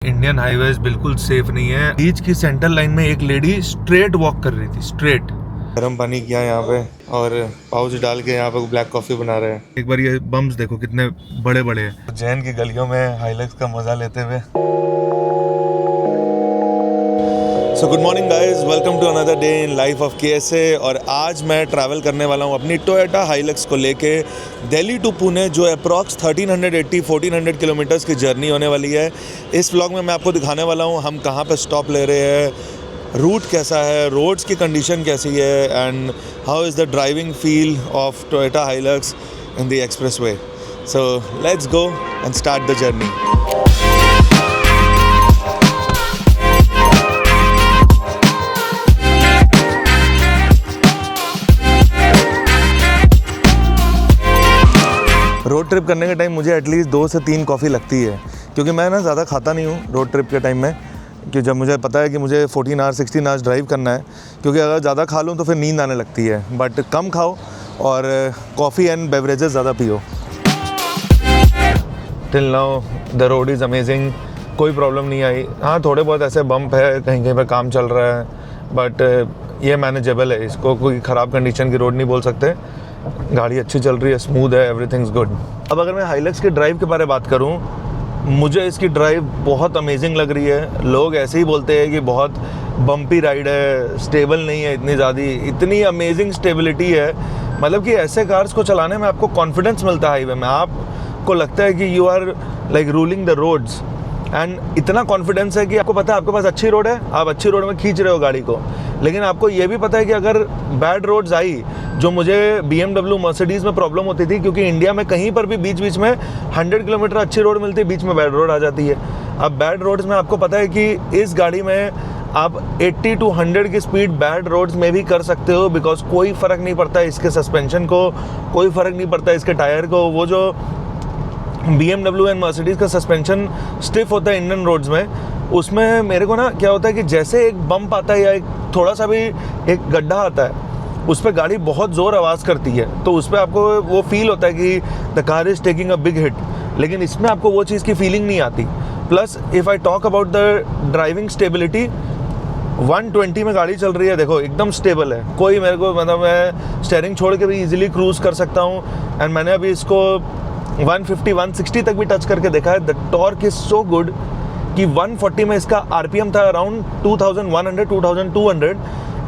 Indian highways बिल्कुल safe नहीं है। बीच की सेंटर लाइन में एक लेडी स्ट्रेट वॉक कर रही थी, स्ट्रेट। गर्म पानी किया यहाँ पे और पाउच डाल के यहाँ पे ब्लैक कॉफी बना रहे हैं। एक बार ये बम्स देखो कितने बड़े बड़े हैं। जैन की गलियों में हाइलक्स का मजा लेते हुए। So good morning guys, welcome to another day in life of KSA। और आज मैं ट्रैवल करने वाला हूँ अपनी टोयोटा हाइलक्स को लेके दिल्ली टू पुणे, जो अप्रॉक्स 1380-1400 किलोमीटर्स की जर्नी होने वाली है। इस व्लॉग में मैं आपको दिखाने वाला हूँ हम कहाँ पे स्टॉप ले रहे हैं, रूट कैसा है, रोड्स की कंडीशन कैसी है, and how is the driving feel of Toyota Hilux in the express way. So let's go and start the journey. Road trip करने के टाइम मुझे एटलीस्ट 2 से 3 कॉफ़ी लगती है, क्योंकि मैं ना ज़्यादा खाता नहीं हूँ रोड ट्रिप के टाइम में, कि जब मुझे पता है कि मुझे 14 आवर्स 16 आवर्स ड्राइव करना है, क्योंकि अगर ज़्यादा खा लूँ तो फिर नींद आने लगती है। बट कम खाओ और कॉफ़ी एंड बेवरेजेस ज़्यादा पियो। Till now the road is amazing, कोई प्रॉब्लम नहीं आई। हाँ, थोड़े बहुत ऐसे बम्प है, कहीं कहीं पर काम चल रहा है, बट ये मैनेजेबल है। इसको कोई ख़राब कंडीशन की रोड नहीं बोल सकते। गाड़ी अच्छी चल रही है, स्मूथ है, एवरीथिंग्स गुड। अब अगर मैं हाइलक्स की ड्राइव के बारे में बात करूं, मुझे इसकी ड्राइव बहुत अमेजिंग लग रही है। लोग ऐसे ही बोलते हैं कि बहुत बम्पी राइड है, स्टेबल नहीं है इतनी ज़्यादा। इतनी अमेजिंग स्टेबिलिटी है, मतलब कि ऐसे कार्स को चलाने में आपको कॉन्फिडेंस मिलता है हाईवे में। आपको लगता है कि you are like ruling the roads, and इतना कॉन्फिडेंस है कि आपको पता है आपके पास अच्छी रोड है, आप अच्छी रोड में खींच रहे हो गाड़ी को। लेकिन आपको ये भी पता है कि अगर बैड रोड्स आई, जो मुझे BMW मर्सिडीज़ में प्रॉब्लम होती थी, क्योंकि इंडिया में कहीं पर भी बीच बीच में 100 किलोमीटर अच्छी रोड मिलती है, बीच में बैड रोड आ जाती है। अब बैड रोड्स में आपको पता है कि इस गाड़ी में आप 80 to 100 की स्पीड बैड रोड्स में भी कर सकते हो, बिकॉज कोई फ़र्क नहीं पड़ता इसके सस्पेंशन को, कोई फ़र्क नहीं पड़ता इसके टायर को। वो जो BMW एंड मर्सिडीज़ का सस्पेंशन स्टिफ होता है इंडियन रोड्स में, उसमें मेरे को ना क्या होता है कि जैसे एक बम्प आता है या एक थोड़ा सा भी एक गड्ढा आता है, उस पर गाड़ी बहुत ज़ोर आवाज़ करती है, तो उस पर आपको वो फील होता है कि the car is taking a big hit. लेकिन इसमें आपको वो चीज़ की फीलिंग नहीं आती। Plus if I talk about the driving stability, 120 में गाड़ी चल रही है, देखो एकदम स्टेबल है। कोई मेरे को मतलब मैं स्टीयरिंग छोड़ के भी इजीली क्रूज़ कर सकता हूँ। एंड मैंने अभी इसको 150-160 तक भी टच करके देखा है। The torque is so good कि 140 में इसका RPM था अराउंड 2100-2200,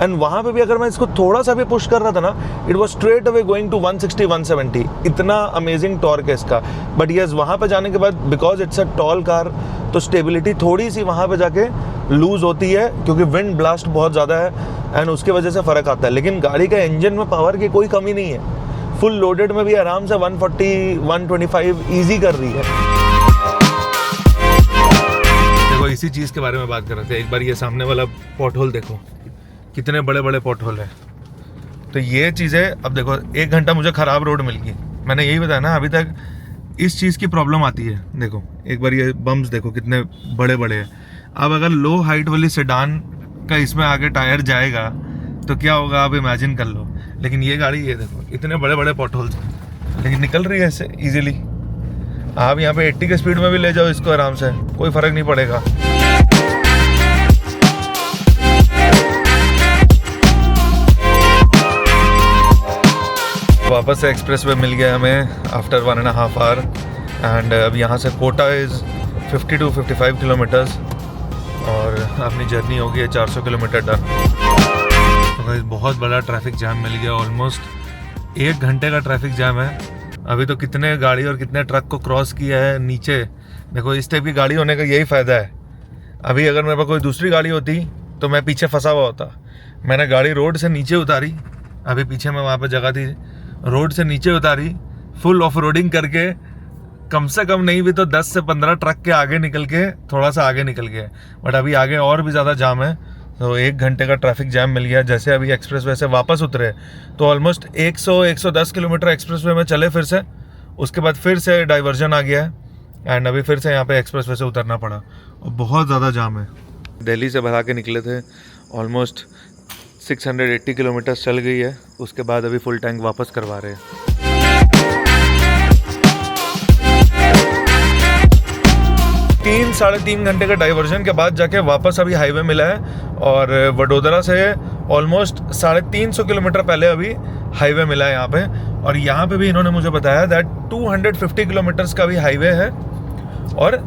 एंड वहाँ पे भी अगर मैं इसको थोड़ा सा भी पुश कर रहा था ना, it was straight away going to 160-170। इतना अमेजिंग टॉर्क है इसका। बट यस, वहाँ पे जाने के बाद because it's a tall car, तो स्टेबिलिटी थोड़ी सी वहाँ पे जाके लूज़ होती है, क्योंकि विंड ब्लास्ट बहुत ज़्यादा है एंड उसके वजह से फ़र्क आता है। लेकिन गाड़ी का इंजन में पावर की कोई कमी नहीं है। फुल लोडेड में भी आराम से 140-125 ईजी कर रही है। देखो, इसी चीज़ के बारे में बात कर रहे थे। एक बार ये सामने वाला पॉट होल देखो, कितने बड़े बड़े पॉट होल है। तो ये चीज़ें, अब देखो 1 घंटा मुझे ख़राब रोड मिल गई। मैंने यही बताया ना, अभी तक इस चीज़ की प्रॉब्लम आती है। देखो एक बार ये बम्स देखो कितने बड़े बड़े हैं। अब अगर लो हाइट वाली सेडान का इसमें आगे टायर जाएगा तो क्या होगा, आप इमेजिन कर लो। लेकिन ये गाड़ी, ये देखो इतने बड़े बड़े पॉट होल्स, लेकिन निकल रही है ऐसे ईजिली। आप यहाँ पे 80 के स्पीड में भी ले जाओ इसको आराम से, कोई फ़र्क नहीं पड़ेगा। वापस से एक्सप्रेस वे मिल गया हमें आफ्टर 1.5 आवर, एंड अब यहाँ से कोटा इज़ 50 to 55 किलोमीटर्स, और अपनी जर्नी होगी है 400 किलोमीटर डन। तो बहुत बड़ा ट्रैफिक जाम मिल गया, ऑलमोस्ट 1 घंटे का ट्रैफिक जाम है। अभी तो कितने गाड़ी और कितने ट्रक को क्रॉस किया है नीचे। देखो, इस टाइप की गाड़ी होने का यही फ़ायदा है। अभी अगर मेरे पास कोई दूसरी गाड़ी होती तो मैं पीछे फंसा हुआ होता। मैंने गाड़ी रोड से नीचे उतारी, अभी पीछे में वहाँ पर जगह थी, रोड से नीचे उतारी, फुल ऑफ रोडिंग करके, कम से कम नहीं भी तो 10 से 15 ट्रक के आगे निकल के, थोड़ा सा आगे निकल गया। बट अभी आगे और भी ज़्यादा जाम है, तो 1 घंटे का ट्रैफिक जैम मिल गया। जैसे अभी एक्सप्रेस वे से वापस उतरे तो ऑलमोस्ट 100-110 किलोमीटर एक्सप्रेस वे में चले फिर से। उसके बाद फिर से डाइवर्जन आ गया है, एंड अभी फिर से यहाँ पे एक्सप्रेस वे से उतरना पड़ा, और बहुत ज़्यादा जाम है। दिल्ली से भरा के निकले थे, ऑलमोस्ट 680 किलोमीटर चल गई है। उसके बाद अभी फुल टैंक वापस करवा रहे हैं। 3-3.5 घंटे का डाइवर्जन के बाद जाके वापस अभी हाईवे मिला है और वडोदरा से ऑलमोस्ट 350 किलोमीटर पहले अभी हाईवे मिला है यहाँ पे। और यहाँ पे भी इन्होंने मुझे बताया दैट 250 किलोमीटर्स का भी हाईवे है और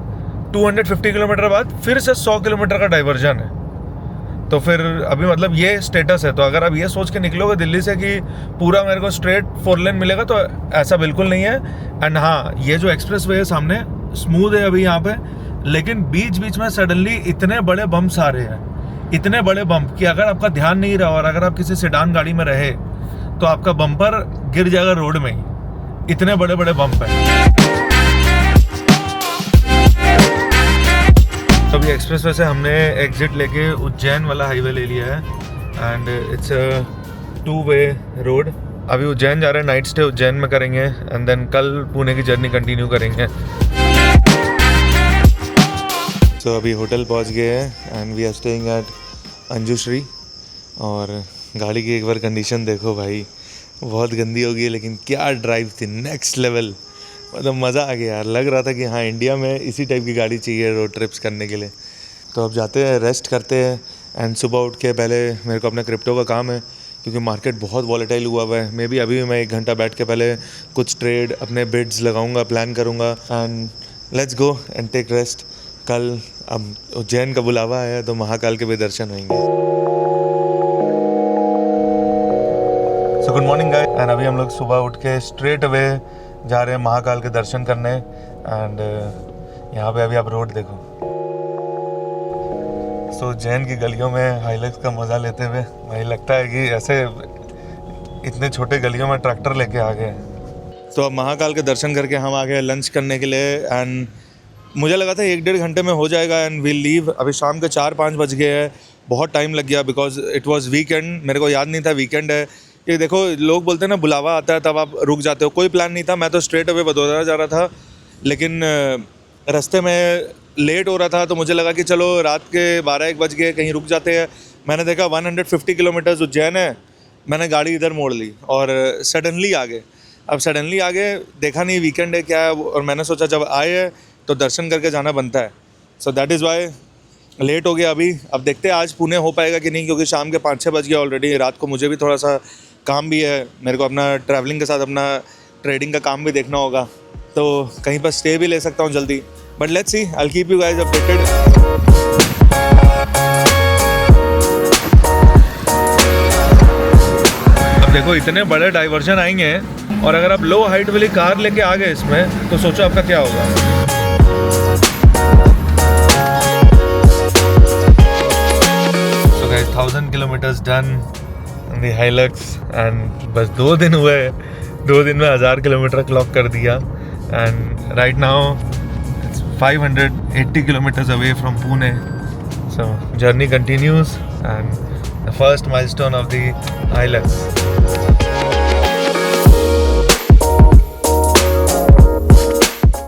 250 किलोमीटर बाद फिर से 100 किलोमीटर का डाइवर्जन है। तो फिर अभी मतलब ये स्टेटस है। तो अगर आप ये सोच के निकलोगे दिल्ली से कि पूरा मेरे को स्ट्रेट 4 लेन मिलेगा, तो ऐसा बिल्कुल नहीं है। एंड हाँ, ये जो एक्सप्रेस वे है सामने स्मूथ है अभी यहाँ पे, लेकिन बीच बीच में सडनली इतने बड़े बम्प्स आ रहे हैं, इतने बड़े बम्प कि अगर आपका ध्यान नहीं रहा और अगर आप किसी सेडान गाड़ी में रहे तो आपका बम्पर गिर जाएगा रोड में ही। इतने बड़े बड़े बम्प हैं। तो अभी एक्सप्रेस वे से हमने एग्जिट लेके उज्जैन वाला हाईवे ले लिया है and it's a two way road. अभी उज्जैन जा रहे हैं, नाइट स्टे उज्जैन में करेंगे एंड देन कल पुणे की जर्नी कंटिन्यू करेंगे। तो अभी होटल पहुंच गए हैं and we are staying at Anjushree. और गाड़ी की एक बार कंडीशन देखो भाई, बहुत गंदी हो गई है, लेकिन क्या ड्राइव थी, नेक्स्ट लेवल। मतलब मज़ा आ गया यार, लग रहा था कि हाँ इंडिया में इसी टाइप की गाड़ी चाहिए रोड ट्रिप्स करने के लिए। तो अब जाते हैं, रेस्ट करते हैं एंड सुबह उठ के पहले मेरे को अपना क्रिप्टो का काम है क्योंकि मार्केट बहुत वॉलेटाइल हुआ हुआ है। मे बी अभी मैं 1 घंटा बैठ के पहले कुछ ट्रेड अपने बिड्स लगाऊंगा, प्लान करूंगा and let's go and take rest. कल अब उज्जैन का बुलावा आया तो महाकाल के भी दर्शन होंगे। सो गुड मॉर्निंग गाइस, एंड अभी हम लोग सुबह उठ के स्ट्रेट अवे जा रहे हैं महाकाल के दर्शन करने। एंड यहाँ पे अभी आप रोड देखो। सो उज्जैन की गलियों में हाइलक्स का मज़ा लेते हुए मुझे लगता है कि ऐसे इतने छोटे गलियों में ट्रैक्टर लेके आ गए। तो अब महाकाल के दर्शन करके हम आ गए लंच करने के लिए एंड मुझे लगा था 1-1.5 घंटे में हो जाएगा एंड वील लीव। अभी शाम के 4-5 बज गए हैं, बहुत टाइम लग गया बिकॉज इट वॉज वीकेंड। मेरे को याद नहीं था वीकेंड है। कि देखो लोग बोलते हैं ना बुलावा आता है तब आप रुक जाते हो, कोई प्लान नहीं था। मैं तो स्ट्रेट अवे वडोदरा जा रहा था, लेकिन रास्ते में लेट हो रहा था तो मुझे लगा कि चलो रात के 12-1 बज गए, कहीं रुक जाते हैं। मैंने देखा 150 किलोमीटर्स उज्जैन है, मैंने गाड़ी इधर मोड़ ली और सडनली आ गए। अब सडनली आ गए, देखा नहीं वीकेंड है क्या है, और मैंने सोचा जब आए हैं तो दर्शन करके जाना बनता है। So that is why late हो गया अभी। अब देखते हैं आज पुणे हो पाएगा कि नहीं, क्योंकि शाम के 5-6 बज गया ऑलरेडी। रात को मुझे भी थोड़ा सा काम भी है, मेरे को अपना ट्रैवलिंग के साथ अपना ट्रेडिंग का काम भी देखना होगा, तो कहीं पर स्टे भी ले सकता हूँ जल्दी। But let's see, I will keep you guys updated. अब देखो इतने बड़े डाइवर्जन आएंगे और अगर आप लो हाइट वाली कार लेके आ गए इसमें तो सोचो आपका क्या होगा। So guys, 1000 kilometers done on the Hilux and बस 2 दिन हुए, 2 दिन में 1000 किलोमीटर क्लॉक कर दिया and right now it's 580 kilometers away from Pune. So journey continues and the first milestone of the Hilux.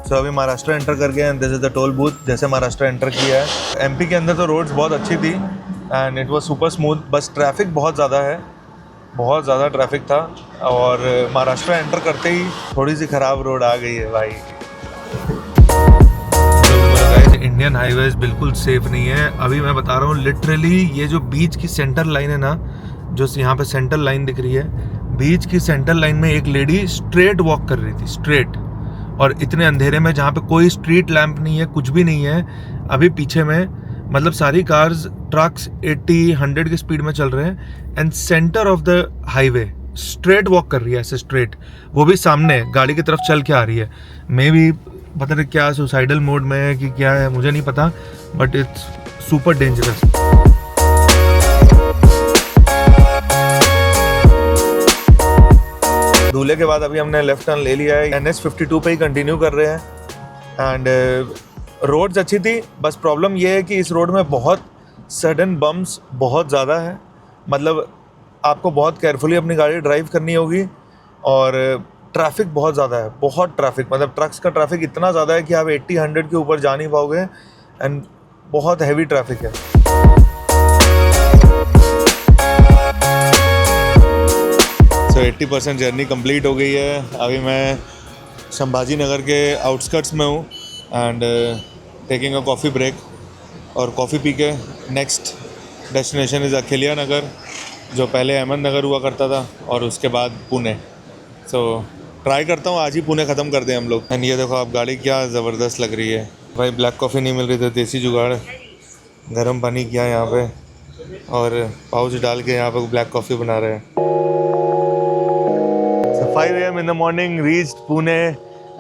So अभी महाराष्ट्र एंटर कर गए and this is the toll booth. जैसे महाराष्ट्र एंटर किया है, एमपी के अंदर तो रोड्स बहुत अच्छी थी and it was super smooth, बस ट्रैफिक बहुत ज़्यादा है, बहुत ज़्यादा ट्रैफिक था। और महाराष्ट्र एंटर करते ही थोड़ी सी ख़राब रोड आ गई है भाई। इंडियन हाईवेज बिल्कुल सेफ नहीं है। अभी मैं बता रहा हूँ लिटरली, ये जो बीच की सेंटर लाइन है ना, जो यहाँ पे सेंटर लाइन दिख रही है, बीच की सेंटर लाइन में एक लेडी स्ट्रेट वॉक कर रही थी, स्ट्रेट, और इतने अंधेरे में जहाँ पे कोई स्ट्रीट लैंप नहीं है, कुछ भी नहीं है। अभी पीछे में मतलब सारी कार्स, ट्रक्स 80-100 की स्पीड में चल रहे हैं and centre of the highway straight walk कर रही है, ऐसे स्ट्रेट, वो भी सामने गाड़ी की तरफ चल के आ रही है। मे बी पता नहीं क्या सुसाइडल मोड में है कि क्या है, मुझे नहीं पता, बट इट्स सुपर डेंजरस। दूल्हे के बाद अभी हमने लेफ्ट टर्न ले लिया है, NH 52 पे ही कंटिन्यू कर रहे हैं एंड रोड्स अच्छी थी। बस प्रॉब्लम ये है कि इस रोड में बहुत सडन बम्प्स बहुत ज़्यादा है, मतलब आपको बहुत केयरफुली अपनी गाड़ी ड्राइव करनी होगी और ट्रैफिक बहुत ज़्यादा है, बहुत ट्रैफिक, मतलब ट्रक्स का ट्रैफिक इतना ज़्यादा है कि आप 80-100 के ऊपर जा नहीं पाओगे एंड बहुत हैवी ट्रैफिक है। तो 80% जर्नी कंप्लीट हो गई है। अभी मैं संभाजी नगर के आउटस्कर्ट्स में हूँ and taking a coffee break और कॉफ़ी पी के next destination is Ahilya Nagar, जो पहले अहमदनगर हुआ करता था, और उसके बाद पुणे। सो ट्राई करता हूँ आज ही पुणे ख़त्म कर दें हम लोग। एंड ये देखो आप, गाड़ी क्या ज़बरदस्त लग रही है भाई। ब्लैक कॉफ़ी नहीं मिल रही थी, देसी जुगाड़, गर्म पानी किया यहाँ पे और पाउच डाल के यहाँ पे ब्लैक कॉफ़ी बना रहे हैं। 5 AM in the morning, reached Pune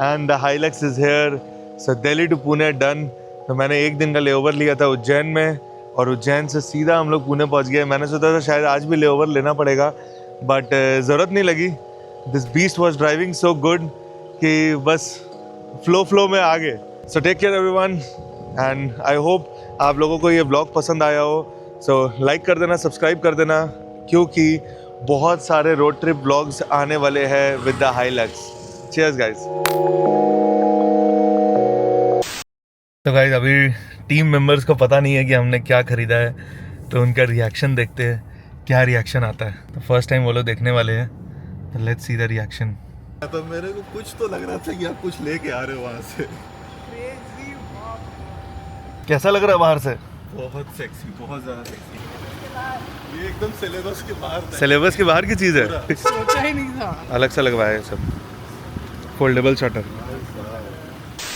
and the Hilux is here. So Delhi to Pune done. तो मैंने एक दिन का लेओवर लिया था उज्जैन में, और उज्जैन से सीधा हम लोग पुणे पहुंच गए। मैंने सोचा था शायद आज भी लेओवर लेना पड़ेगा, बट ज़रूरत नहीं लगी। This beast was driving so good कि बस फ्लो में आ गए। So take care everyone, and I hope आप लोगों को ये ब्लॉग पसंद आया हो। सो लाइक कर देना, सब्सक्राइब कर देना, क्योंकि बहुत सारे रोड ट्रिप ब्लॉग्स आने वाले हैं with the Hilux. Cheers guys. तो गाइस अभी टीम मेंबर्स को पता नहीं है कि हमने क्या खरीदा है, तो उनका रिएक्शन देखते हैं क्या रिएक्शन आता है। तो फर्स्ट टाइम वो लोग देखने वाले हैं, तो लेट्स सी द रिएक्शन। तो मेरे को कुछ तो लग रहा था कि आप कुछ लेके आ रहे हो वहाँ से। कैसा लग रहा है बाहर से? बहुत सेक्सी, बहुत ज़्यादा सेक्सी। ये एकदम सिलेबस के बाहर था। सिलेबस के बाहर की चीज़ है, सोचा ही नहीं था। अलग सा लगवाया है सब। Foldable shutter.